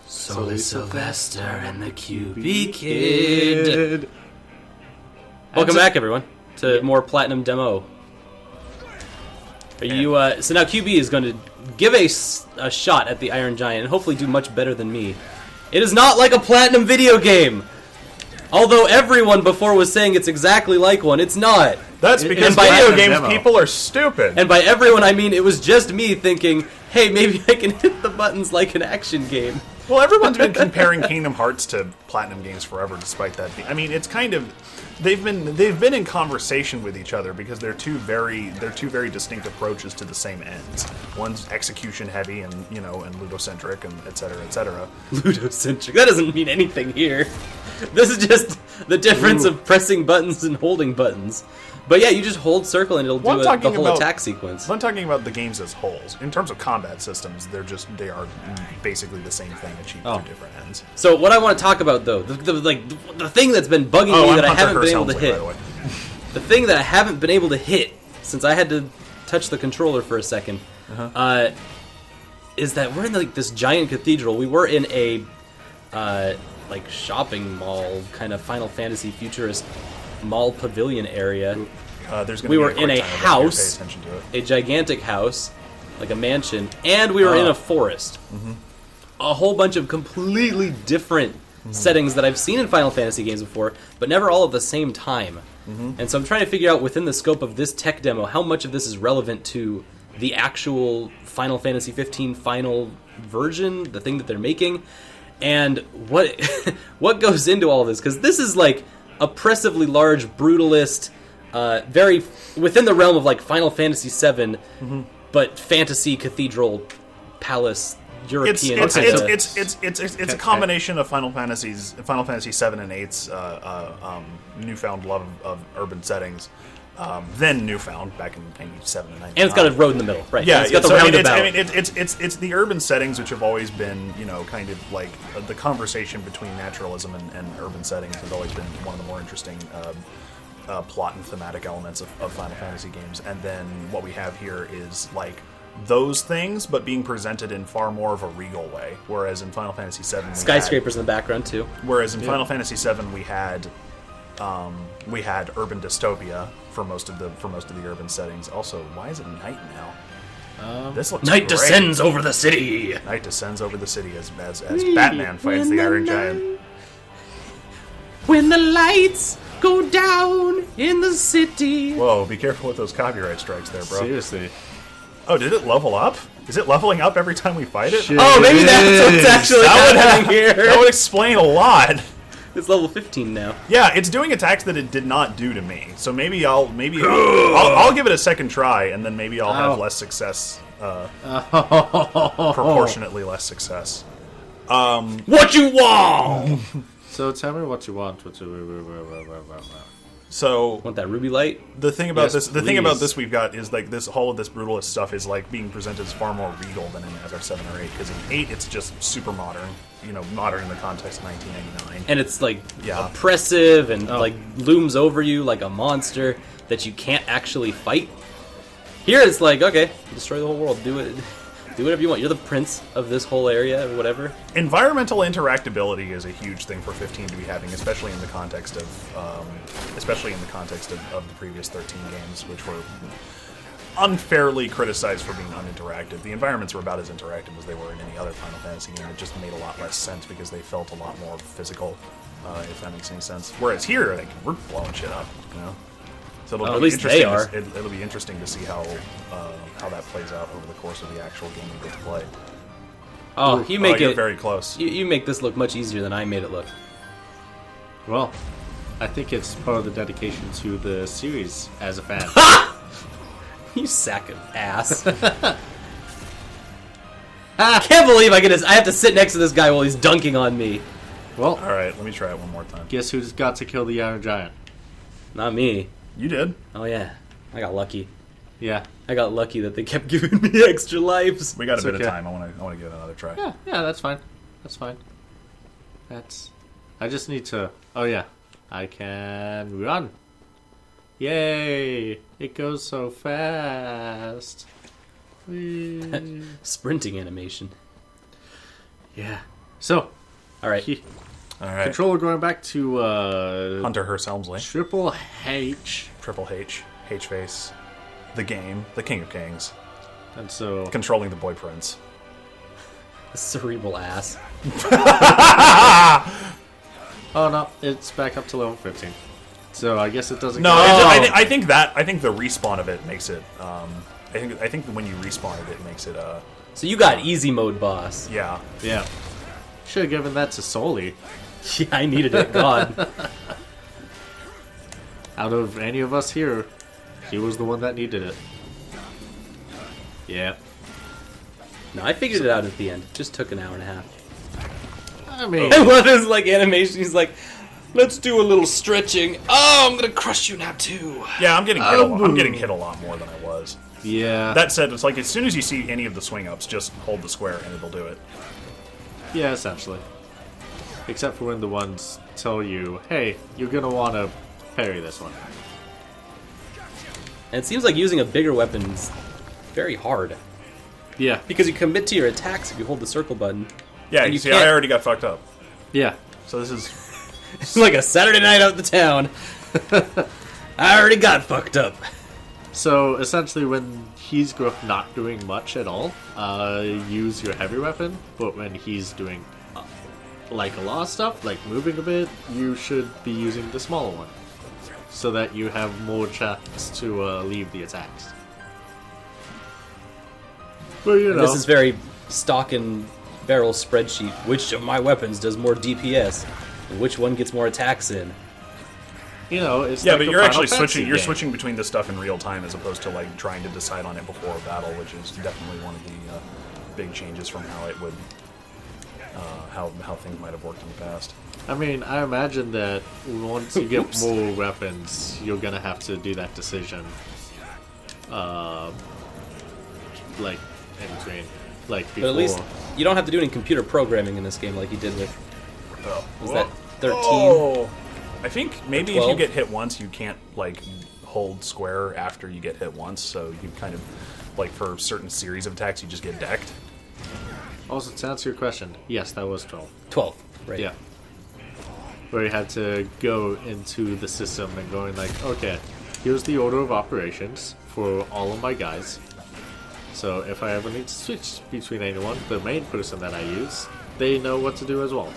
Sully Sylvester and the QB Kid. Welcome back, everyone, to more Platinum Demo. Are you? So now QB is going to give a shot at the Iron Giant and hopefully do much better than me. It is not like a Platinum video game. Although everyone before was saying it's exactly like one, it's not. That's because video games people are stupid. And by everyone, I mean it was just me thinking, hey, maybe I can hit the buttons like an action game. Well, everyone's been comparing Kingdom Hearts to Platinum games forever, despite that. I mean, it's kind of they've been in conversation with each other because they're two very distinct approaches to the same ends. One's execution heavy and and ludocentric and et cetera, et cetera. Ludocentric. That doesn't mean anything here. This is just the difference of pressing buttons and holding buttons. But yeah, you just hold circle and it'll do the whole attack sequence. I'm talking about the games as wholes. In terms of combat systems, they are basically the same thing achieved through different ends. So what I want to talk about though, the thing that's been bugging me that I haven't been able to hit. The thing that I haven't been able to hit since I had to touch the controller for a second, is that we're in this giant cathedral. We were in a shopping mall, kind of Final Fantasy futurist mall pavilion area. We were in a house, a gigantic house, like a mansion, and we were in a forest. A whole bunch of completely different settings that I've seen in Final Fantasy games before, but never all at the same time. And so I'm trying to figure out within the scope of this tech demo how much of this is relevant to the actual Final Fantasy 15 final version, the thing that they're making, and what goes into all this, because this is like oppressively large, brutalist, very within the realm of like Final Fantasy VII, but fantasy cathedral palace European. It's a combination of Final Fantasy VII and VIII's newfound love of urban settings. Then newfound back in 97 and 99. And it's got a road in the middle, right? Yeah, it's got the roundabout. It's the urban settings which have always been, kind of like the conversation between naturalism and urban settings has always been one of the more interesting plot and thematic elements of Final Fantasy games. And then what we have here is like those things, but being presented in far more of a regal way. Whereas in Final Fantasy VII, skyscrapers in the background too. Whereas in Final Fantasy VII, we had urban dystopia for most of the urban settings. Also, why is it night now? This looks Night great. descends over the city. Night descends over the city as Batman fights the Iron Giant. When the lights go down in the city. Whoa, be careful with those copyright strikes there, bro. Seriously. Oh, did it level up? Is it leveling up every time we fight it? Shit. Oh, maybe that's what's actually happening here. That would explain a lot. It's level 15 now. Yeah, it's doing attacks that it did not do to me. So maybe I'll give it a second try, and then maybe I'll have less success. Proportionately less success. What you want? So tell me what you want. So Want that ruby light? the thing about Yes, the thing about please. this we've got is like this whole of this brutalist stuff is like being presented as far more regal than in Azar 7 or 8, because in 8 it's just super modern, modern in the context of 1999. And it's like Yeah. oppressive and like looms over you like a monster that you can't actually fight. Here it's like, okay, destroy the whole world, do whatever you want. You're the prince of this whole area or whatever. Environmental interactability is a huge thing for 15 to be having, especially in the context of the previous 13 games, which were unfairly criticized for being uninteractive. The environments were about as interactive as they were in any other Final Fantasy game. It just made a lot less sense because they felt a lot more physical, if that makes any sense. Whereas here, like, we're blowing shit up, So At least they are. It'll be interesting to see how that plays out over the course of the actual game we get to play. Oh, you make you're it very close. You make this look much easier than I made it look. Well, I think it's part of the dedication to the series as a fan. You sack of ass. I can't believe I have to sit next to this guy while he's dunking on me. Well, All right, let me try it one more time. guess who's got to kill the Iron Giant? Not me. You did. Oh yeah, I got lucky. Yeah. I got lucky that they kept giving me extra lives. We got a It's bit of okay. time. I want to give it another try. Yeah, that's fine. That's fine. I just need to... Oh, yeah. I can run. Yay! It goes so fast. Whee. Sprinting animation. Yeah. So, All right. All right. controller going back to Hunter Hearst Helmsley. Triple H. Triple H. H-Face. The game. The King of Kings. And so, Controlling the Boy Prince. Cerebral ass. oh no, it's back up to level 15. So I guess it doesn't. No, go- I think the respawn of it makes it. I think when you respawn it, it makes it. So you got easy mode boss. Yeah. Yeah. Should have given that to Soli. Yeah, I needed it. God. Out of any of us here, he was the one that needed it. Yeah. No, I figured it out at the end. Just took an hour and a half. I mean, I love his like animation. He's like, "Let's do a little stretching." Oh, I'm gonna crush you now too. Yeah, I'm getting hit. I'm getting hit a lot more than I was. yeah. That said, it's like as soon as you see any of the swing ups, just hold the square and it'll do it. Yeah, essentially. Except for when the ones tell you, hey, you're gonna want to parry this one. And it seems like using a bigger weapon's very hard Yeah. because you commit to your attacks if you hold the circle button. Yeah, And you you see, can't- I already got fucked up. Yeah. So this is. It's like a Saturday night out in the town. I already got fucked up. So essentially, when he's not doing much at all, use your heavy weapon. But when he's doing like a lot of stuff, like moving a bit, you should be using the smaller one, so that you have more chance to leave the attacks. But you know, This is very stock and barrel spreadsheet. Which of my weapons does more DPS? And which one gets more attacks in? you know, it's Yeah, like but a you're Final actually Fantasy switching. You're game. switching between this stuff in real time as opposed to like trying to decide on it before a battle, which is definitely one of the big changes from how it would, how things might have worked in the past. I mean, I imagine that once you get more weapons, you're gonna have to do that decision. Like in between, like before. But at least you don't have to do any computer programming in this game like you did with. Was that 13? Oh. I think maybe if you 12? get hit once, you can't like hold square after you get hit once. So you kind of like for certain series of attacks, you just get decked. Also, to answer your question, yes, that was 12. 12, right? Yeah. Where you had to go into the system and going like, okay, here's the order of operations for all of my guys. So if I ever need to switch between anyone, the main person that I use, they know what to do as well.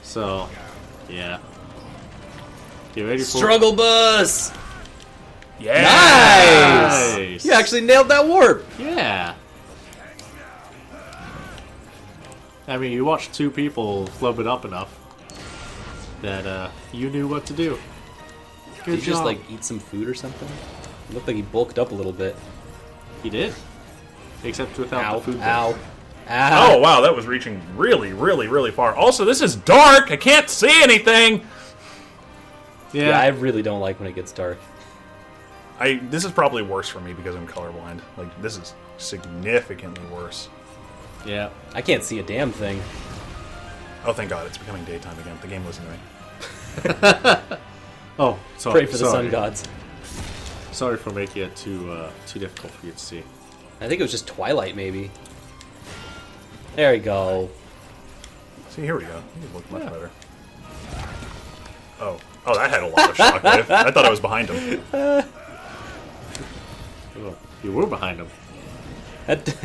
So, yeah. Get ready for Struggle bus! Yeah. Nice! You actually nailed that warp! Yeah. I mean, you watched two people flub it up enough that you knew what to do. Good Did you just job. like eat some food or something? It looked like he bulked up a little bit. He did. Except without Ow, the food. ow, ow. Oh wow, that was reaching really, really, really far. Also, this is dark. I can't see anything. Yeah. Yeah, I really don't like when it gets dark. This is probably worse for me because I'm colorblind. Like this is significantly worse. Yeah. I can't see a damn thing. Oh, thank God, it's becoming daytime again. The game listened to me. Oh, sorry. Pray for the sun gods. Sorry for making it too difficult for you to see. I think it was just Twilight, maybe. There we go. See, here we go. You look much better. Oh, that had a lot of shockwave. I thought I was behind him. Oh, you were behind him. That,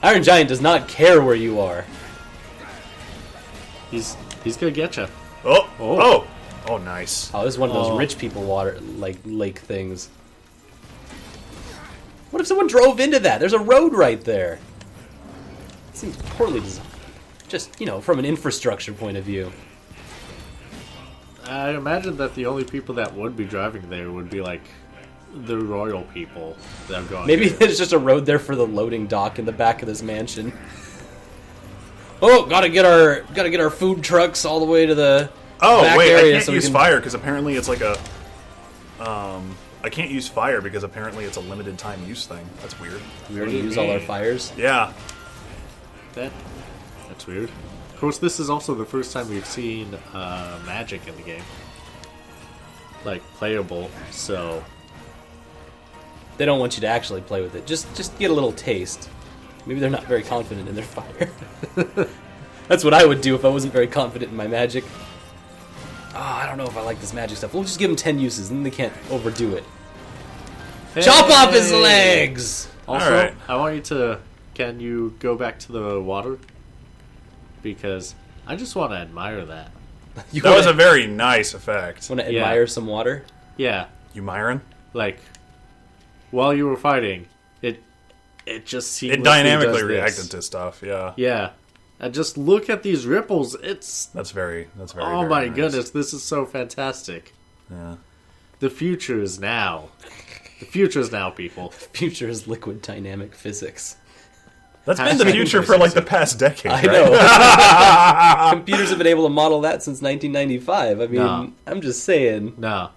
Iron Giant does not care where you are. He's gonna get you. Oh, nice. Oh, this is one of those Oh. rich people water like lake things. What if someone drove into that? There's a road right there. It seems poorly designed. Just, you know, from an infrastructure point of view. I imagine that the only people that would be driving there would be like the royal people that are going. Maybe there. there's just a road there for the loading dock in the back of this mansion. Oh, gotta get our food trucks all the way to the back Wait, area I can't so we use can... fire because apparently it's like a. I can't use fire because apparently it's a limited time use thing. That's weird. We already use all our fires. Yeah. That's weird. Of course, this is also the first time we've seen magic in the game, like playable. So They don't want you to actually play with it. Just get a little taste. Maybe they're not very confident in their fire. That's what I would do if I wasn't very confident in my magic. Oh, I don't know if I like this magic stuff. We'll just give them 10 uses, and then they can't overdo it. Hey. Chop off his legs! Also, All right. I want you to... Can you go back to the water? Because I just want to admire that. You That was a very nice effect. want to Yeah. admire some water? Yeah, You Myron? like, while you were fighting, it just seamlessly It dynamically does reacted this. to stuff, yeah. Yeah. And just look at these ripples. It's... That's very Oh very my nice. goodness, this is so fantastic. Yeah. The future is now. The future is now, people. Future is liquid dynamic physics. That's been the future for like the past decade, I right? know. Computers have been able to model that since 1995. I mean, No. I'm just saying. No.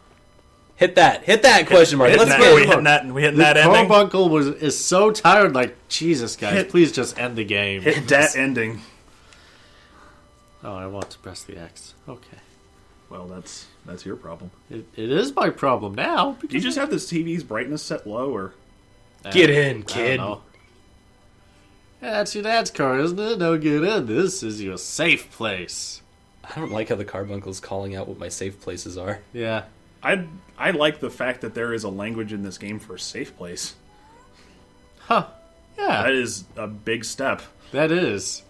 Hit that question mark. Hitting Let's that, get we hitting that, we hitting The that ending? carbuncle is so tired, like, Jesus, guys, Hit- please just end the game. Hit that ending. Oh, I want to press the X. Okay. Well, that's your problem. It is my problem now. Do you just have this TV's brightness set low, or Get in, I kid. don't know. Yeah, that's your dad's car, isn't it? No, get in. This is your safe place. I don't like how the carbuncle's calling out what my safe places are. Yeah. I like the fact that there is a language in this game for safe place. Huh. Yeah, That is a big step. that is.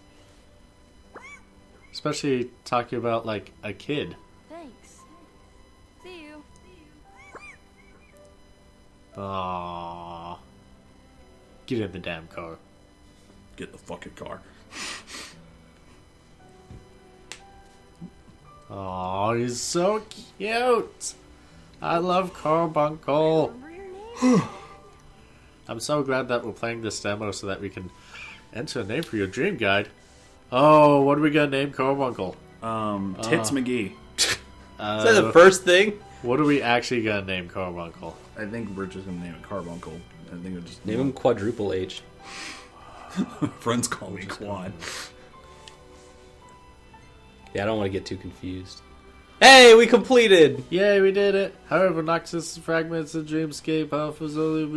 Especially talking about, like, a kid. Thanks. See you. Aww. Get in the damn car. Get the fucking car. Oh, he's so cute. I love Carbuncle. Remember your name? I'm so glad that we're playing this demo so that we can enter a name for your dream guide. Oh, what are we gonna name Carbuncle? Tits McGee. Is that the first thing? What are we actually gonna name Carbuncle? I think we're just gonna name it Carbuncle. I think we'll just Name him Quadruple H. Friends call me Quad. Yeah, I don't want to get too confused. Hey, we completed! Yay, we did it! However, Noxus fragments of Dreamscape Alpha's only if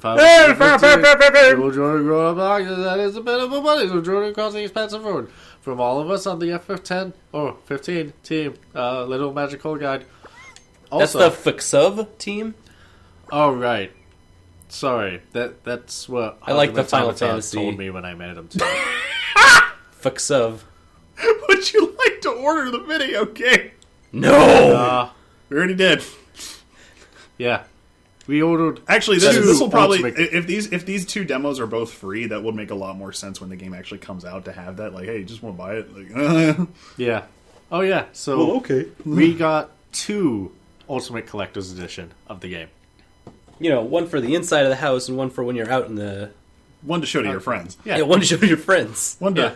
I will join grow up Noxus, that is a bit of a money, so joining causing expensive road. From all of us on the F10 or 15 team, Little Magical Guide. Also, That's the Fuxov team? oh right. Sorry, that's what I like the Final Automaton Fantasy. told me when I met him too. Fuxov. Would you like to order the video game? No! We already did. Yeah, we ordered. Actually, Two this will probably Ultimate- if these two demos are both free, that would make a lot more sense when the game actually comes out to have that. Like, hey, you just want to buy it? Like, Yeah. Oh yeah. So okay. we got 2 Ultimate Collector's Edition of the game. You know, one for the inside of the house and one for when you're out in the... One to show to your friends. Yeah. Yeah, one to show to your friends. One to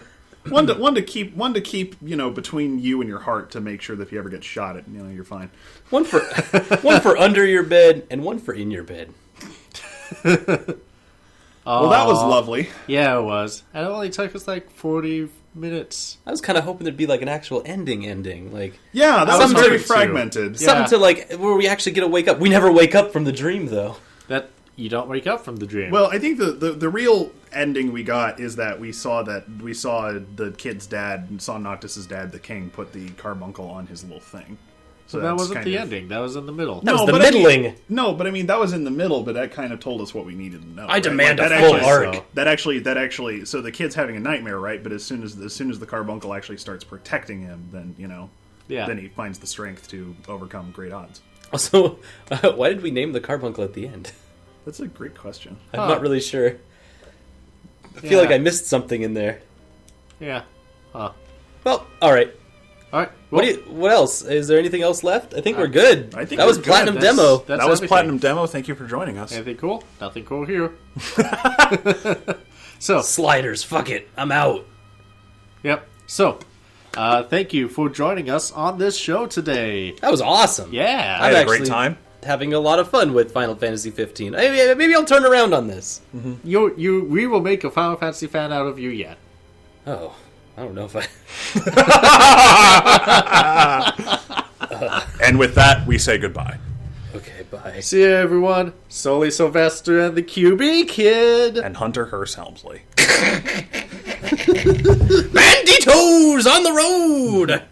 one to keep you know between you and your heart to make sure that if you ever get shot, you know you're fine. One for one for under your bed and one for in your bed. Well, that was lovely. Yeah, it was. And it only took us like 40 minutes. I was kind of hoping there'd be like an actual ending, like Yeah, that was Something very to- fragmented. Yeah. something to like where we actually get to wake up. We never wake up from the dream though. That you don't wake up from the dream. Well, I think the real ending we got is that we saw the kid's dad, saw Noctis's dad, the king, put the carbuncle on his little thing. so that that's wasn't kind the of- ending. That was in the middle. That was the but I mean- middling. No, but I mean that was in the middle, but that kind of told us what we needed to know. I demand Like, a that full actually- arc. That actually. So the kid's having a nightmare, right? But as soon as the carbuncle actually starts protecting him, then Yeah. then he finds the strength to overcome great odds. Also, why did we name the carbuncle at the end? That's a great question. I'm Huh. not really sure. I feel Yeah. like I missed something in there. Yeah. Huh. Well, all right. All right. Well, What else? Is there anything else left? I think we're good. I think that was we're good. platinum That's- demo. that's that was everything. Platinum Demo. Thank you for joining us. Anything cool? Nothing cool here. So, Sliders. Fuck it. I'm out. yep. So, thank you for joining us on this show today. That was awesome. Yeah. I had a actually- great time. Having a lot of fun with Final Fantasy 15. Maybe I'll turn around on this. We will make a Final Fantasy fan out of you yet. Oh, I don't know if I. And with that, we say goodbye. Okay, bye. Bye. See you, everyone. Sully Sylvester and the QB Kid. And Hunter Hearst Helmsley. Banditos on the road!